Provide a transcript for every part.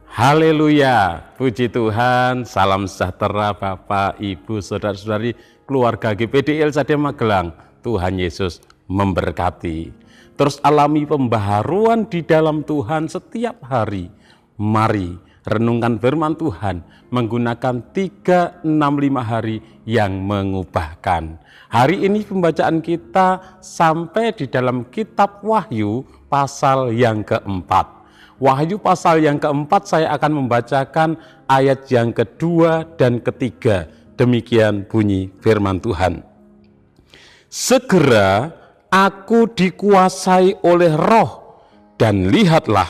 Haleluya, puji Tuhan, salam sejahtera Bapak, Ibu, Saudara-saudari, keluarga GPD Elsade Magelang. Tuhan Yesus memberkati. Terus alami pembaharuan di dalam Tuhan setiap hari. Mari renungkan firman Tuhan menggunakan 365 hari yang mengubahkan. Hari ini pembacaan kita sampai di dalam kitab Wahyu pasal yang keempat. Wahyu pasal yang keempat saya akan membacakan ayat yang kedua dan ketiga. Demikian bunyi firman Tuhan. Segera aku dikuasai oleh Roh, dan lihatlah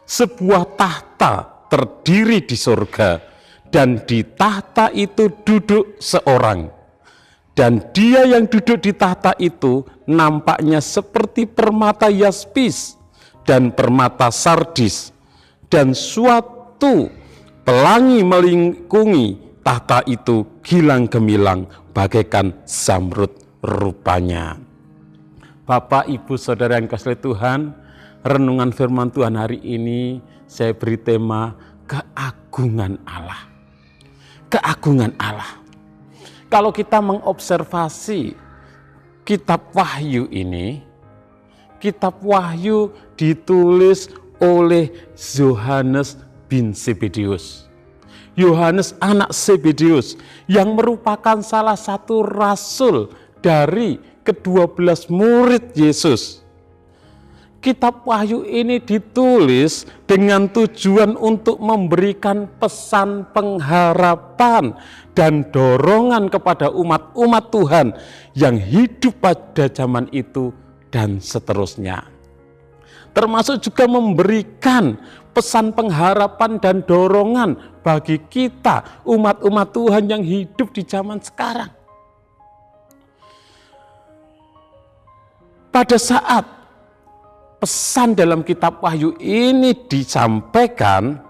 sebuah tahta terdiri di surga, dan di tahta itu duduk seorang. Dan dia yang duduk di tahta itu nampaknya seperti permata yaspis dan permata sardis, dan suatu pelangi melingkungi tahta itu gilang gemilang bagaikan zamrud rupanya. Bapak, Ibu, Saudara yang kasih Tuhan, renungan firman Tuhan hari ini saya beri tema keagungan Allah. Keagungan Allah. Kalau kita mengobservasi kitab Wahyu ini, kitab Wahyu ditulis oleh Yohanes bin Zebedeus. Yohanes anak Zebedeus yang merupakan salah satu rasul dari ke-12 murid Yesus. Kitab Wahyu ini ditulis dengan tujuan untuk memberikan pesan pengharapan dan dorongan kepada umat-umat Tuhan yang hidup pada zaman itu dan seterusnya. Termasuk juga memberikan pesan pengharapan dan dorongan bagi kita umat-umat Tuhan yang hidup di zaman sekarang. Pada saat pesan dalam kitab Wahyu ini disampaikan,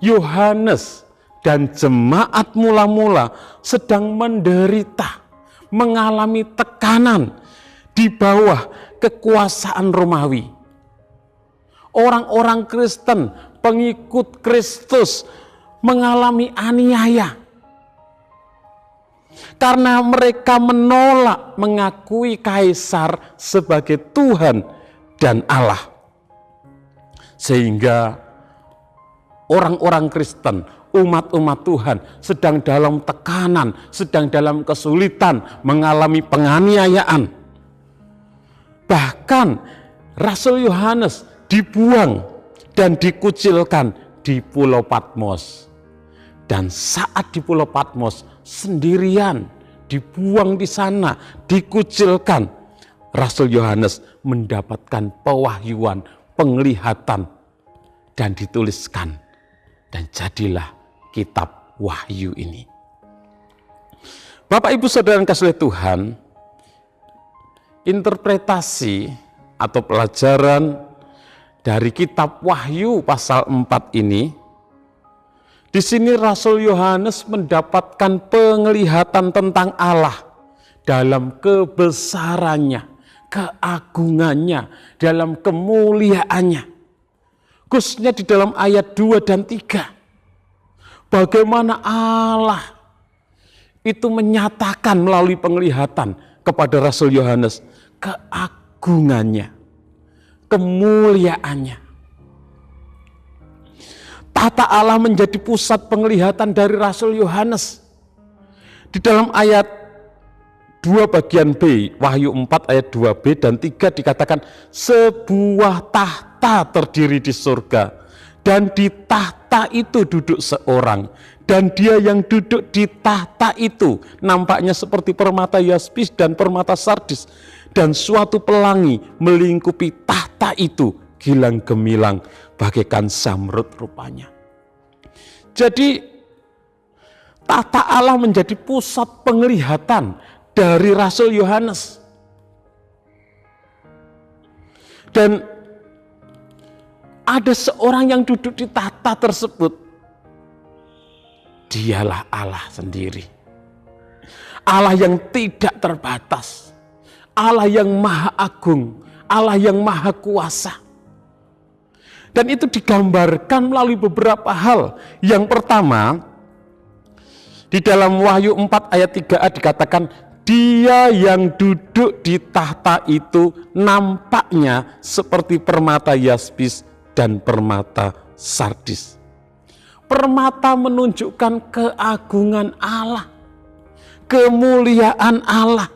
Yohanes dan jemaat mula-mula sedang menderita, mengalami tekanan di bawah kekuasaan Romawi. Orang-orang Kristen, pengikut Kristus mengalami aniaya karena mereka menolak mengakui kaisar sebagai Tuhan dan Allah. Sehingga orang-orang Kristen, umat-umat Tuhan sedang dalam tekanan, sedang dalam kesulitan, mengalami penganiayaan. Bahkan Rasul Yohanes dibuang dan dikucilkan di Pulau Patmos. Dan saat di Pulau Patmos sendirian, dibuang di sana, dikucilkan, Rasul Yohanes mendapatkan pewahyuan, penglihatan, dan dituliskan. Dan jadilah kitab Wahyu ini. Bapak, Ibu, Saudara yang kasih Tuhan, interpretasi atau pelajaran dari kitab Wahyu pasal 4 ini, di sini Rasul Yohanes mendapatkan penglihatan tentang Allah dalam kebesarannya, keagungannya, dalam kemuliaannya. Khususnya di dalam ayat 2 dan 3. Bagaimana Allah itu menyatakan melalui penglihatan kepada Rasul Yohanes keagungannya, kemuliaannya. Tata Allah menjadi pusat penglihatan dari Rasul Yohanes. Di dalam ayat 2 bagian B, Wahyu 4 ayat 2b dan 3 dikatakan sebuah tahta terdiri di surga, dan di tahta itu duduk seorang, dan dia yang duduk di tahta itu nampaknya seperti permata yaspis dan permata sardis, dan suatu pelangi melingkupi tahta itu gilang gemilang bagaikan zamrud rupanya. Jadi tahta Allah menjadi pusat penglihatan dari Rasul Yohanes. Dan ada seorang yang duduk di tahta tersebut. Dialah Allah sendiri. Allah yang tidak terbatas. Allah yang maha agung. Allah yang maha kuasa. Dan itu digambarkan melalui beberapa hal. Yang pertama, di dalam Wahyu 4 ayat 3a dikatakan, dia yang duduk di tahta itu nampaknya seperti permata yaspis dan permata sardis. Permata menunjukkan keagungan Allah, kemuliaan Allah.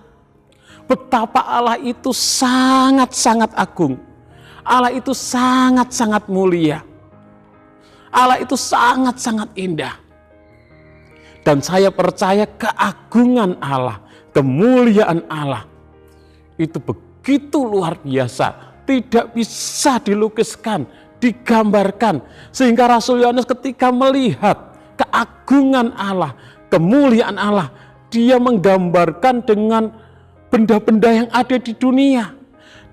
Betapa Allah itu sangat-sangat agung. Allah itu sangat-sangat mulia. Allah itu sangat-sangat indah. Dan saya percaya keagungan Allah, kemuliaan Allah itu begitu luar biasa, tidak bisa dilukiskan, digambarkan. Sehingga Rasul Yohanes ketika melihat keagungan Allah, kemuliaan Allah, dia menggambarkan dengan benda-benda yang ada di dunia,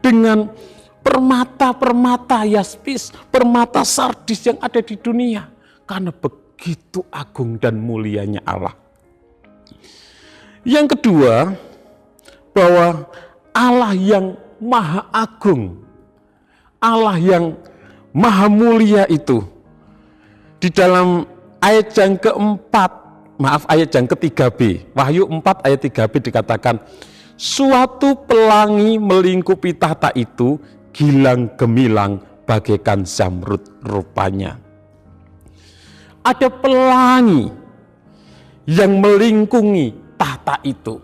dengan permata-permata yaspis, permata sardis yang ada di dunia, karena begitu agung dan mulianya Allah. Yang kedua, bahwa Allah yang maha agung, Allah yang maha mulia itu, di dalam ayat yang keempat, ayat yang ketiga B, Wahyu 4 ayat 3b dikatakan, suatu pelangi melingkupi tahta itu, gilang gemilang bagaikan zamrud rupanya. Ada pelangi yang melingkungi tahta itu.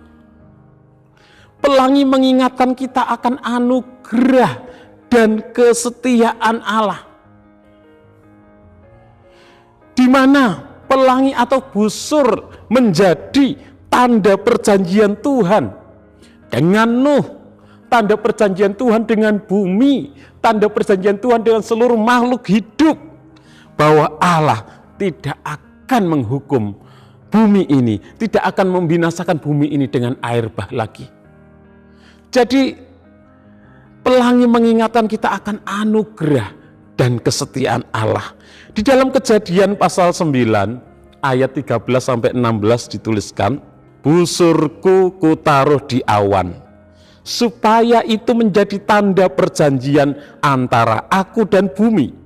Pelangi mengingatkan kita akan anugerah dan kesetiaan Allah. Di mana pelangi atau busur menjadi tanda perjanjian Tuhan dengan Nuh, tanda perjanjian Tuhan dengan bumi, tanda perjanjian Tuhan dengan seluruh makhluk hidup, bahwa Allah tidak akan menghukum bumi ini, tidak akan membinasakan bumi ini dengan air bah lagi. Jadi pelangi mengingatkan kita akan anugerah dan kesetiaan Allah. Di dalam Kejadian pasal 9 ayat 13-16 dituliskan, busurku kutaruh di awan, supaya itu menjadi tanda perjanjian antara aku dan bumi.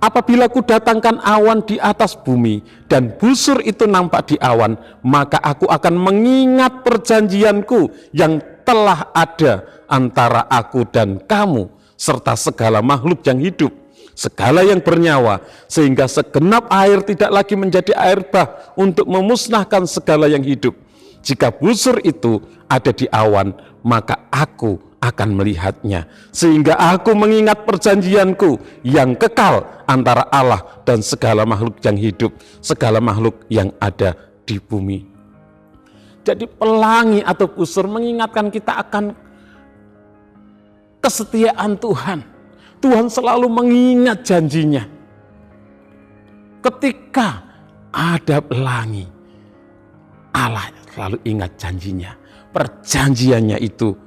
Apabila ku datangkan awan di atas bumi dan busur itu nampak di awan, maka aku akan mengingat perjanjianku yang telah ada antara aku dan kamu serta segala makhluk yang hidup, segala yang bernyawa, sehingga segenap air tidak lagi menjadi air bah untuk memusnahkan segala yang hidup. Jika busur itu ada di awan, maka aku akan melihatnya, sehingga aku mengingat perjanjianku yang kekal antara Allah dan segala makhluk yang hidup, segala makhluk yang ada di bumi. Jadi pelangi atau busur mengingatkan kita akan kesetiaan Tuhan. Tuhan selalu mengingat janjinya. Ketika ada pelangi, Allah selalu ingat janjinya. Perjanjiannya itu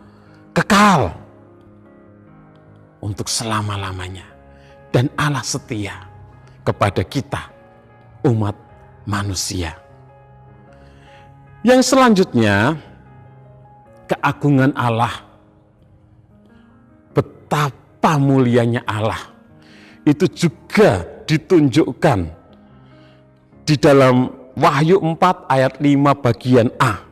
kekal untuk selama-lamanya. Dan Allah setia kepada kita, umat manusia. Yang selanjutnya, keagungan Allah. Betapa mulianya Allah. Itu juga ditunjukkan di dalam Wahyu 4 ayat 5 bagian A.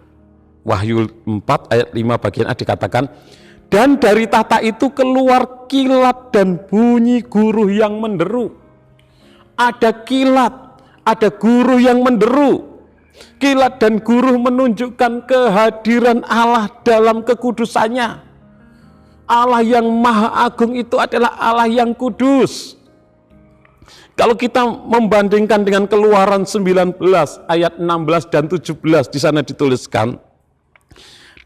Wahyu 4 ayat 5 bagian A dikatakan, dan dari tahta itu keluar kilat dan bunyi guruh yang menderu. Ada kilat, ada guruh yang menderu. Kilat dan guruh menunjukkan kehadiran Allah dalam kekudusannya. Allah yang maha agung itu adalah Allah yang kudus. Kalau kita membandingkan dengan Keluaran 19 ayat 16 dan 17, di sana dituliskan,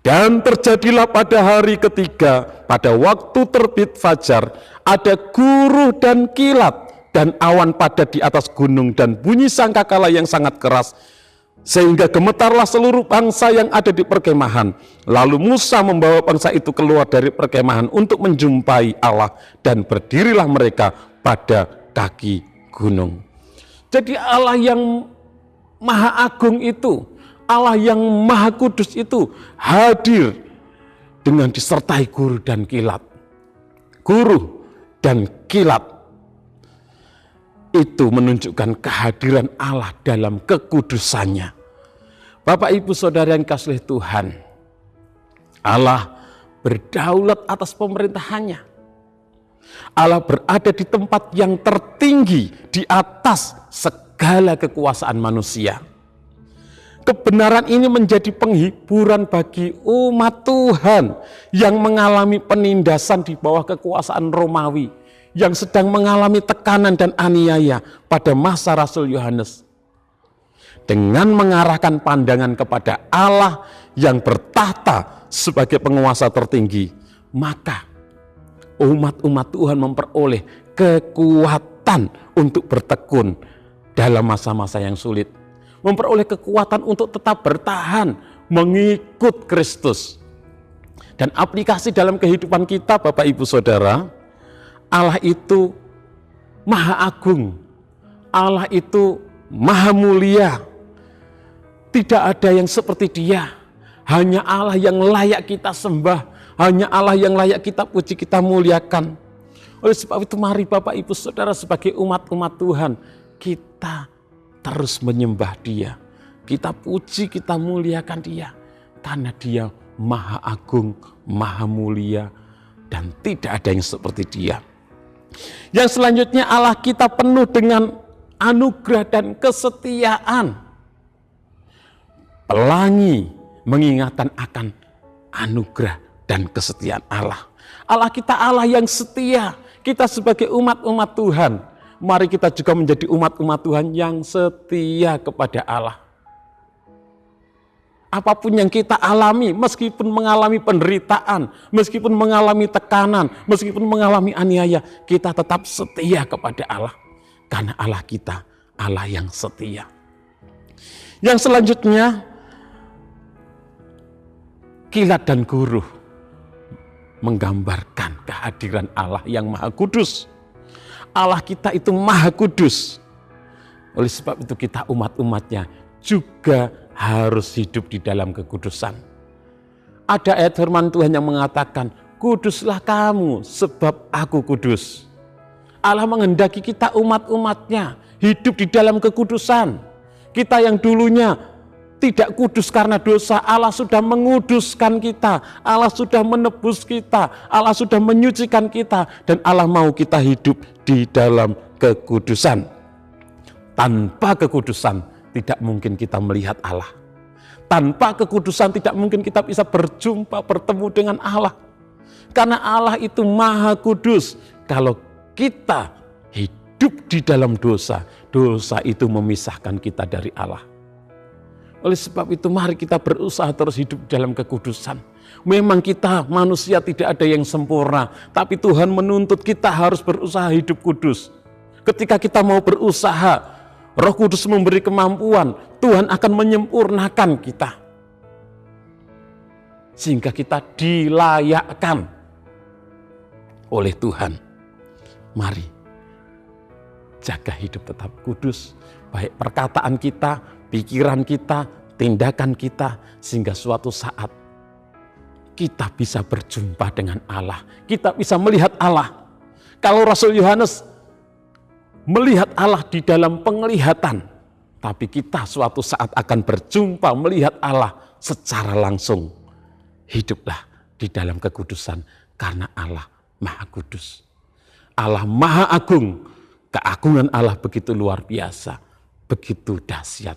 dan terjadilah pada hari ketiga, pada waktu terbit fajar, ada guruh dan kilat dan awan padat di atas gunung dan bunyi sangkakala yang sangat keras, sehingga gemetarlah seluruh bangsa yang ada di perkemahan. Lalu Musa membawa bangsa itu keluar dari perkemahan untuk menjumpai Allah, dan berdirilah mereka pada kaki gunung. Jadi Allah yang maha agung itu, Allah yang maha kudus itu hadir dengan disertai guruh dan kilat. Guruh dan kilat. itu menunjukkan kehadiran Allah dalam kekudusannya. Bapak Ibu Saudara yang kasih Tuhan, Allah berdaulat atas pemerintahannya. Allah berada di tempat yang tertinggi di atas segala kekuasaan manusia. Kebenaran ini menjadi penghiburan bagi umat Tuhan yang mengalami penindasan di bawah kekuasaan Romawi, yang sedang mengalami tekanan dan aniaya pada masa Rasul Yohanes. Dengan mengarahkan pandangan kepada Allah yang bertahta sebagai penguasa tertinggi, maka umat-umat Tuhan memperoleh kekuatan untuk bertekun dalam masa-masa yang sulit, memperoleh kekuatan untuk tetap bertahan mengikut Kristus. Dan aplikasi dalam kehidupan kita, Bapak Ibu Saudara, Allah itu Maha Agung, Allah itu Maha Mulia. Tidak ada yang seperti Dia. Hanya Allah yang layak kita sembah, hanya Allah yang layak kita puji, kita muliakan. Oleh sebab itu mari Bapak Ibu Saudara sebagai umat-umat Tuhan, kita terus menyembah Dia. Kita puji, kita muliakan Dia. Karena Dia Maha Agung, Maha Mulia, dan tidak ada yang seperti Dia. Yang selanjutnya, Allah kita penuh dengan anugerah dan kesetiaan. Pelangi mengingatkan akan anugerah dan kesetiaan Allah. Allah kita Allah yang setia. Kita sebagai umat-umat Tuhan, mari kita juga menjadi umat-umat Tuhan yang setia kepada Allah. Apapun yang kita alami, meskipun mengalami penderitaan, meskipun mengalami tekanan, meskipun mengalami aniaya, kita tetap setia kepada Allah. Karena Allah kita Allah yang setia. Yang selanjutnya, kilat dan guruh menggambarkan kehadiran Allah yang Maha Kudus. Allah kita itu Maha Kudus. Oleh sebab itu kita umat-umatnya juga harus hidup di dalam kekudusan. Ada ayat firman Tuhan yang mengatakan, kuduslah kamu sebab aku kudus. Allah menghendaki kita umat-umatnya hidup di dalam kekudusan. Kita yang dulunya tidak kudus karena dosa, Allah sudah menguduskan kita, Allah sudah menebus kita, Allah sudah menyucikan kita, dan Allah mau kita hidup di dalam kekudusan. Tanpa kekudusan tidak mungkin kita melihat Allah. Tanpa kekudusan tidak mungkin kita bisa berjumpa, bertemu dengan Allah. Karena Allah itu Maha Kudus. Kalau kita hidup di dalam dosa, dosa itu memisahkan kita dari Allah. Oleh sebab itu mari kita berusaha terus hidup dalam kekudusan. Memang kita manusia tidak ada yang sempurna, tapi Tuhan menuntut kita harus berusaha hidup kudus. Ketika kita mau berusaha, Roh Kudus memberi kemampuan, Tuhan akan menyempurnakan kita. Sehingga kita dilayakkan oleh Tuhan. Mari jaga hidup tetap kudus, baik perkataan kita, pikiran kita, tindakan kita, sehingga suatu saat kita bisa berjumpa dengan Allah. Kita bisa melihat Allah. Kalau Rasul Yohanes melihat Allah di dalam penglihatan, tapi kita suatu saat akan berjumpa melihat Allah secara langsung. Hiduplah di dalam kekudusan karena Allah Maha Kudus. Allah Maha Agung. Keagungan Allah begitu luar biasa, begitu dahsyat.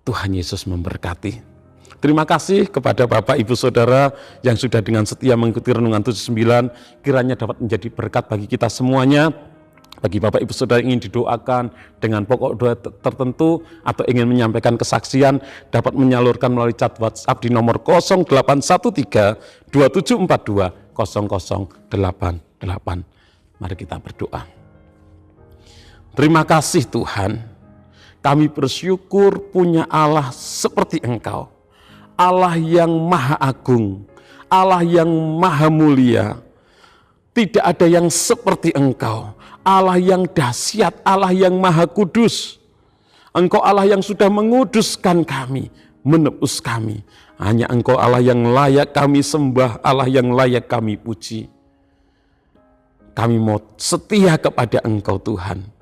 Tuhan Yesus memberkati. Terima kasih kepada Bapak Ibu Saudara yang sudah dengan setia mengikuti Renungan 79. Kiranya dapat menjadi berkat bagi kita semuanya. Bagi Bapak Ibu Saudara yang ingin didoakan dengan pokok doa tertentu atau ingin menyampaikan kesaksian, dapat menyalurkan melalui chat WhatsApp di nomor 0813 2742 0088. Mari kita berdoa. Terima kasih Tuhan, kami bersyukur punya Allah seperti Engkau. Allah yang Maha Agung, Allah yang Maha Mulia. Tidak ada yang seperti Engkau. Allah yang dahsyat, Allah yang Maha Kudus. Engkau Allah yang sudah menguduskan kami, menebus kami. Hanya Engkau Allah yang layak kami sembah, Allah yang layak kami puji. Kami mau setia kepada Engkau Tuhan.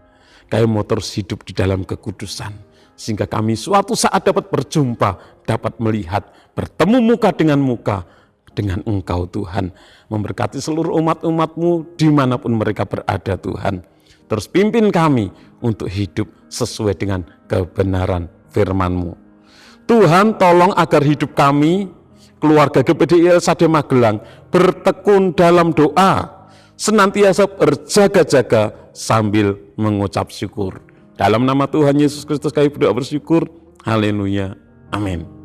kami mau terus hidup di dalam kekudusan, sehingga kami suatu saat dapat berjumpa, dapat melihat, bertemu muka dengan Engkau Tuhan. Memberkati seluruh umat-umat-Mu dimanapun mereka berada Tuhan. Terus pimpin kami untuk hidup sesuai dengan kebenaran firman-Mu. Tuhan, tolong agar hidup kami, keluarga GPDI LSAD Magelang, bertekun dalam doa, senantiasa berjaga-jaga sambil mengucap syukur. Dalam nama Tuhan Yesus Kristus kami berdoa bersyukur. Haleluya. Amin.